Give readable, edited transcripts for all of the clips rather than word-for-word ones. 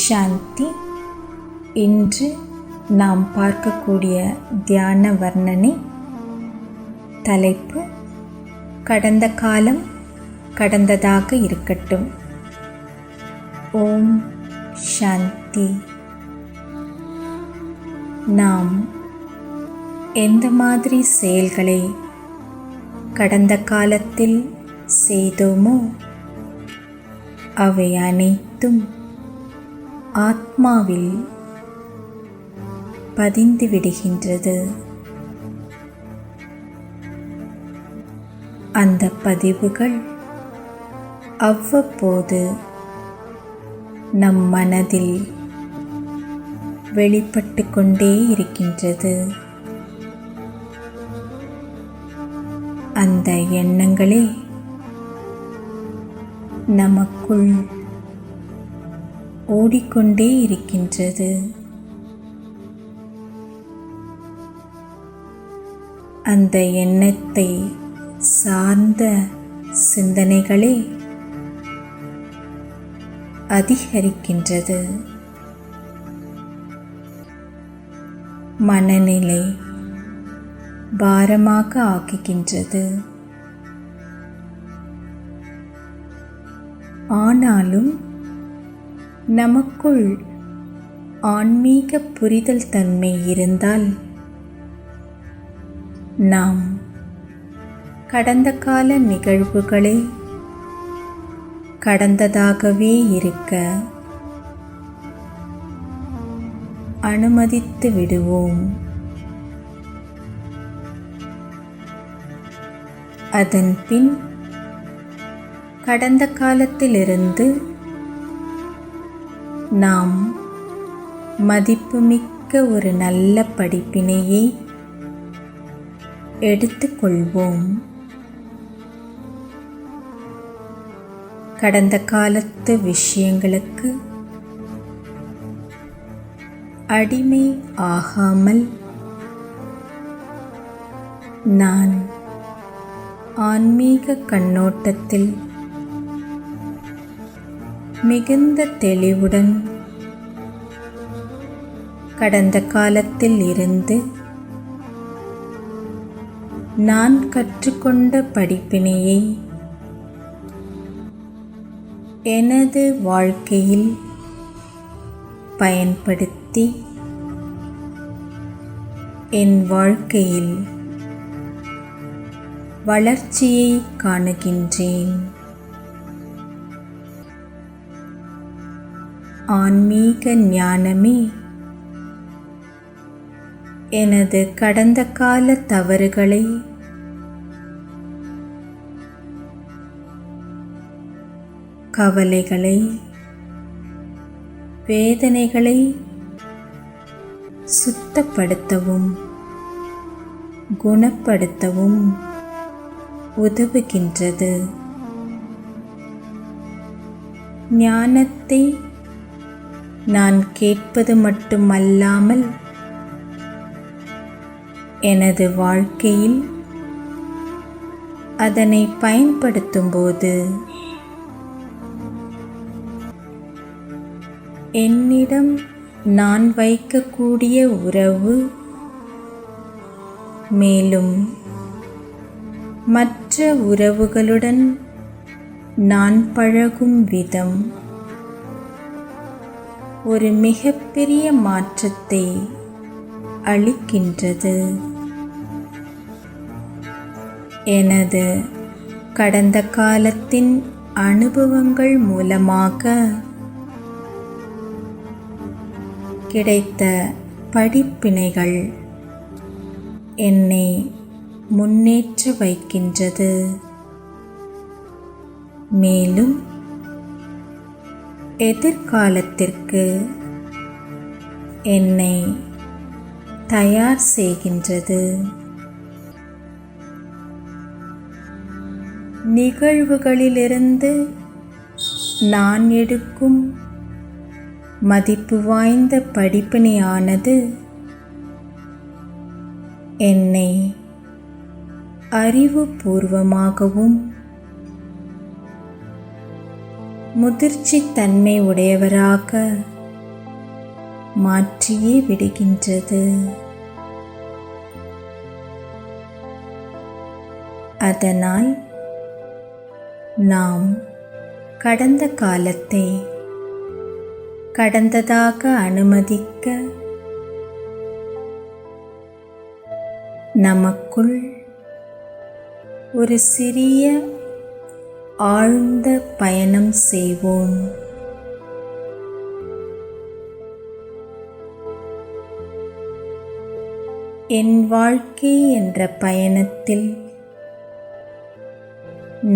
சாந்தி. இன்று நாம் பார்க்கக்கூடிய தியான வர்ணனை தலைப்பு கடந்த காலம் கடந்ததாக இருக்கட்டும். ஓம் சாந்தி. நாம் எந்த மாதிரி செயல்களை கடந்த காலத்தில் செய்தோமோ அவை அனைத்தும் ஆத்மாவில் பதிந்து விடுகின்றது. அந்த பதிவுகள் அவ்வப்போது நம் மனதில் வெளிப்பட்டு கொண்டே இருக்கின்றது. அந்த எண்ணங்களே நமக்குள் ஓடிக்கொண்டே இருக்கின்றது. அந்த எண்ணத்தை சார்ந்த சிந்தனைகளே அதிகரிக்கின்றது. மனநிலை பாரமாக ஆக்குகின்றது. ஆனாலும் நமக்குள் ஆன்மீக புரிதல் தன்மை இருந்தால் நாம் கடந்த கால நிகழ்வுகளை கடந்ததாகவே இருக்க அனுமதித்து விடுவோம். அதன் பின் கடந்த காலத்திலிருந்து நாம் மதிப்புமிக்க ஒரு நல்ல படிப்பினையை எடுத்துக்கொள்வோம். கடந்த காலத்து விஷயங்களுக்கு அடிமை ஆகாமல் நான் ஆன்மீக கண்ணோட்டத்தில் மிகுந்த தெளிவுடன் கடந்த காலத்தில் இருந்து நான் கற்றுக்கொண்ட படிப்பினையை எனது வாழ்க்கையில் பயன்படுத்தி என் வாழ்க்கையில் வளர்ச்சியை காணுகின்றேன். ஆன்மீக ஞானமே எனது கடந்த கால தவறுகளை கவலைகளை வேதனைகளை சுத்தப்படுத்தவும் குணப்படுத்தவும் உதவுகின்றது. ஞானத்தை நான் கேட்பது மட்டுமல்லாமல் எனது வாழ்க்கையில் அதனை பயன்படுத்தும்போது என்னிடம் நான் வைக்கக்கூடிய உறவு மேலும் மற்ற உறவுகளுடன் நான் பழகும் விதம் ஒரு மிகப்பெரிய மாற்றத்தை அளிக்கின்றது. எனது கடந்த காலத்தின் அனுபவங்கள் மூலமாக கிடைத்த படிப்பினைகள் என்னை முன்னேற்ற வைக்கின்றது. மேலும் எதிர்காலத்திற்கு என்னை தயார் செய்கின்றது. நிகழ்வுகளிலிருந்து நான் எடுக்கும் மதிப்பு வாய்ந்த படிப்பினையானது என்னை அறிவுபூர்வமாகவும் முதிர்ச்சி தன்மை உடையவராக மாற்றியே விடுகின்றது. அதனால் நாம் கடந்த காலத்தை கடந்ததாக அனுமதிக்க நமக்குள் ஒரு சிறிய ஆழ்ந்த பயணம் செய்வோம். என் வாழ்க்கை என்ற பயணத்தில்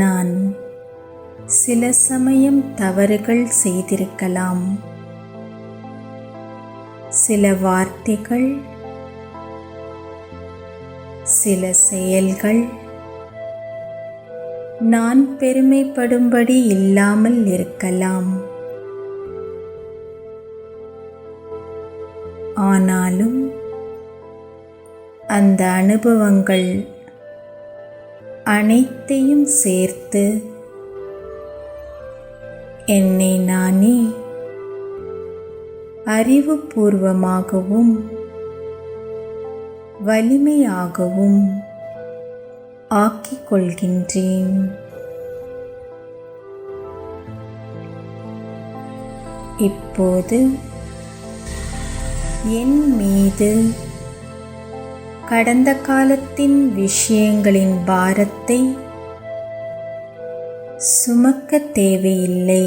நான் சில சமயம் தவறுகள் செய்திருக்கலாம். சில வார்த்தைகள், சில செயல்கள் நான் பெருமைப்படும்படி இல்லாமல் இருக்கலாம். ஆனாலும் அந்த அனுபவங்கள் அனைத்தையும் சேர்த்து என்னை நானே அறிவுபூர்வமாகவும் வலிமையாகவும் ஆக்கிக் கொள்கின்றேன். இப்போது என் மீது கடந்த காலத்தின் விஷயங்களின் பாரத்தை சுமக்க தேவையில்லை.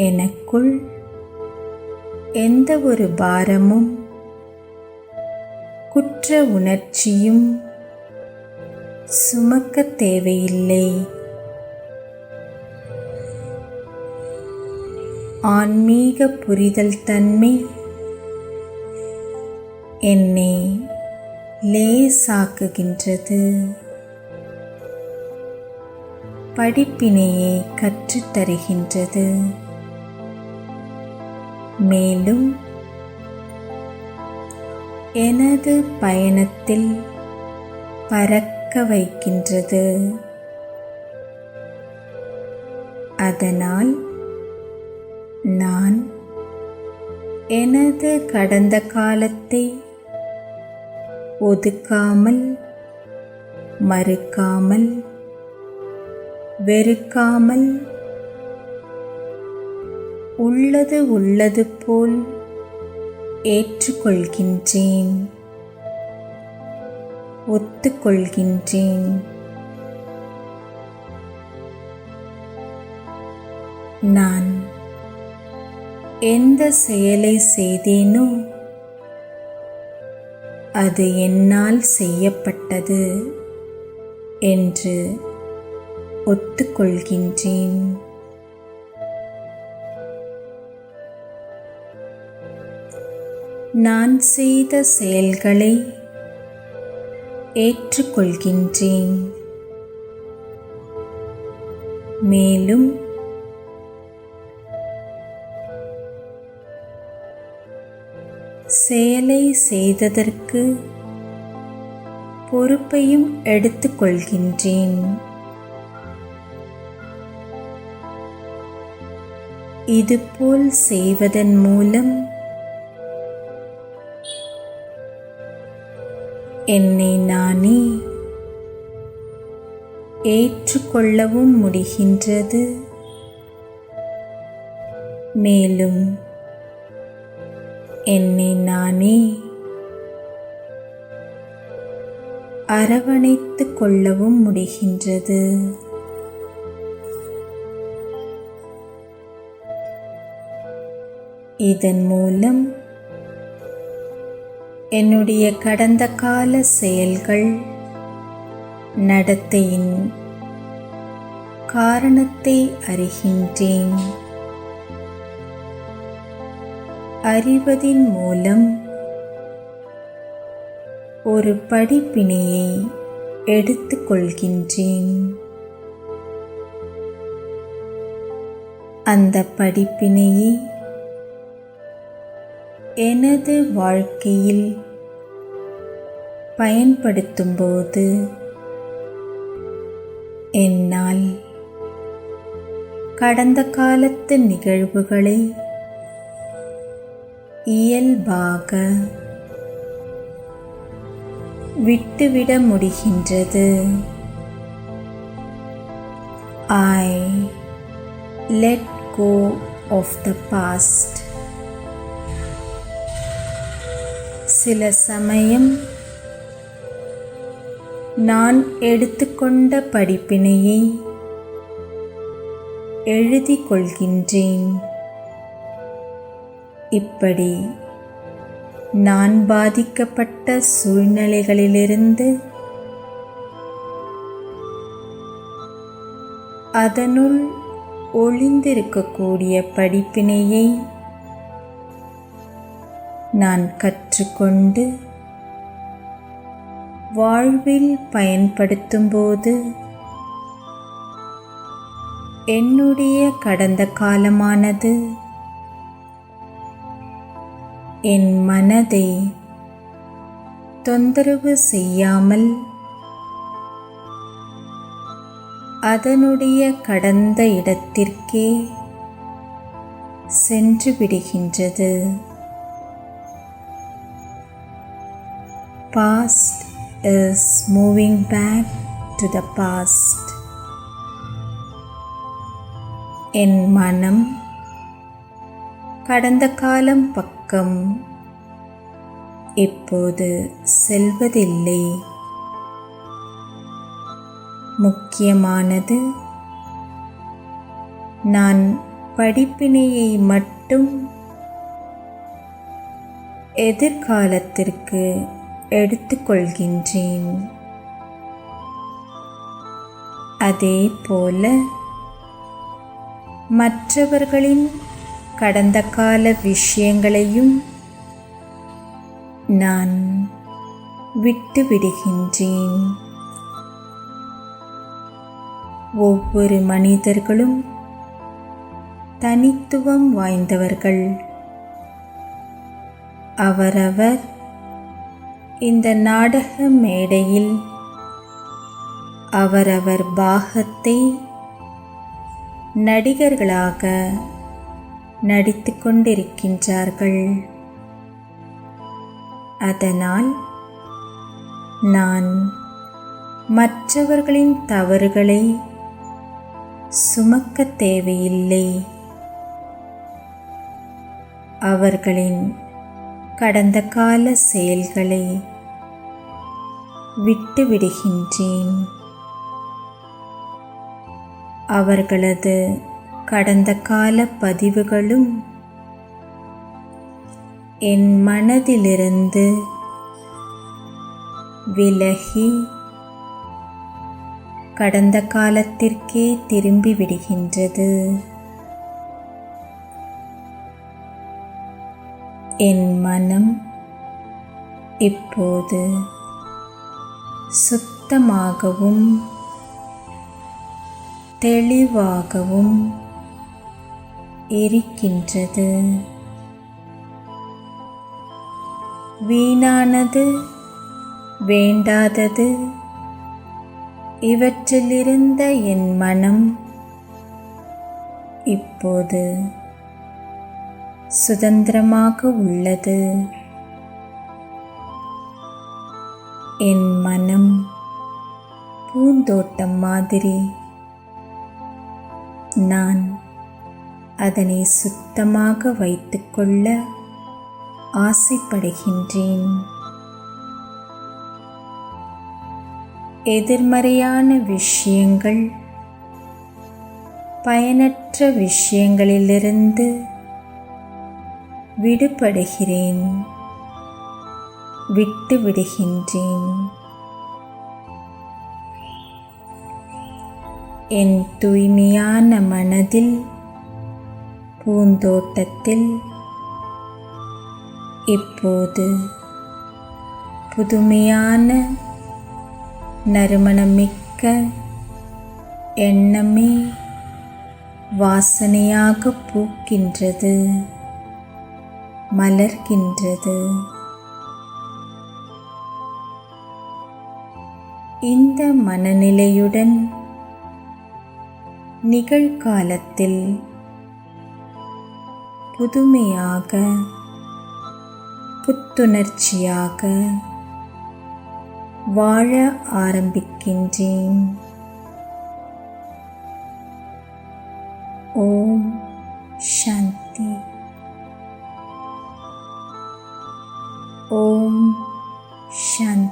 எனக்குள் எந்த ஒரு பாரமும் குற்ற உணர்ச்சியும் சுமக்க தேவையில்லை. ஆன்மீக புரிதல் தன்மை என்னை லேசாக்குகின்றது. படிப்பினையை கற்றுத்தருகின்றது. மேலும் எனது பயணத்தில் பறக்க வைக்கின்றது. அதனால் நான் எனது கடந்த காலத்தை ஒதுக்காமல், மறுக்காமல், வெறுக்காமல், உள்ளது உள்ளது போல் ஏற்றுக்கொள்கின்றேன், ஒத்துக்கொள்கின்றேன். நான் எந்த செயலை செய்தேனோ அது என்னால் செய்யப்பட்டது என்று ஒத்துக்கொள்கின்றேன். நான் செய்த செயல்களை ஏற்றுக்கொள்கின்றேன். மேலும் செயலை செய்ததற்கு பொறுப்பையும் எடுத்துக்கொள்கின்றேன். இதுபோல் செய்வதன் மூலம் என்னை நானே ஏற்றுக்கொள்ளவும் முடிகின்றது. மேலும் என்னை நானே அரவணைத்துக் கொள்ளவும் முடிகின்றது. இதன் மூலம் என்னுடைய கடந்த கால செயல்கள், நடத்தையின் காரணத்தை அறிகின்றேன். அறிவதின் மூலம் ஒரு படிப்பினையை எடுத்துக்கொள்கின்றேன். அந்த படிப்பினையை எனது வாழ்க்கையில் பயன்படுத்தும்போது என்னால் கடந்த காலத்து நிகழ்வுகளை இயல்பாக விட்டுவிட முடிகின்றது. I let go of the past. சில சமயம் நான் எடுத்துக்கொண்ட படிப்பினையை எழுதிக் கொள்கின்றேன். இப்படி நான் பாதிக்கப்பட்ட சூழ்நிலைகளிலிருந்து அதனுள் ஒளிந்திருக்கக்கூடிய படிப்பினையை நான் கற்றுக்கொண்டு வாழ்வில் பயன்படுத்தும்போது என்னுடைய கடந்த காலமானது என் மனதை தொந்தரவு செய்யாமல் அதனுடைய கடந்த இடத்திற்கே சென்று விடுகின்றது. Past is moving back to the past. என் மனம் கடந்த காலம் பக்கம் இப்போது செல்வதில்லை. முக்கியமானது நான் படிப்பினையை மட்டும் எதிர்காலத்திற்கு எடுத்துக்கொள்கின்றேன். அதேபோல மற்றவர்களின் கடந்த கால விஷயங்களையும் நான் விட்டுவிடுகின்றேன். ஒவ்வொரு மனிதர்களும் தனித்துவம் வாய்ந்தவர்கள். அவரவர் இந்த நாடக மேடையில் அவரவர் பாகத்தை நடிகர்களாக நடித்து கொண்டிருக்கின்றார்கள். அதனால் நான் மற்றவர்களின் தவறுகளை சுமக்க தேவையில்லை. அவர்களின் கடந்த கால செயல்களை விட்டுவிடுகின்றேன். அவர்களது கடந்த கால பதிவுகளும் என் மனதிலிருந்து விலகி கடந்த காலத்திற்கே திரும்பி விடுகின்றது. என் மனம் இப்போது சுத்தமாகவும் தெளிவாகவும் இருக்கின்றது. வீணானது, வேண்டாதது இவற்றிலிருந்த என் மனம் இப்போது சுதந்திரமாக உள்ளது. என் மனம் பூந்தோட்டம் மாதிரி. நான் அதனை சுத்தமாக வைத்துக்கொள்ள ஆசைப்படுகின்றேன். எதிர்மறையான விஷயங்கள், பயனற்ற விஷயங்களிலிருந்து விடுபடுகிறேன், விட்டுவிடுகின்றேன். என் தூய்மையான மனதில், பூந்தோட்டத்தில் இப்போது புதுமையான நறுமணமிக்க எண்ணமே வாசனையாக பூக்கின்றது, மலர்கின்றது. இந்த மனநிலையுடன் நிகழ்காலத்தில் புதுமையாக புத்துணர்ச்சியாக வாழ ஆரம்பிக்கின்றேன். ஓம் சாந்தி. ஓம் சாந்தி.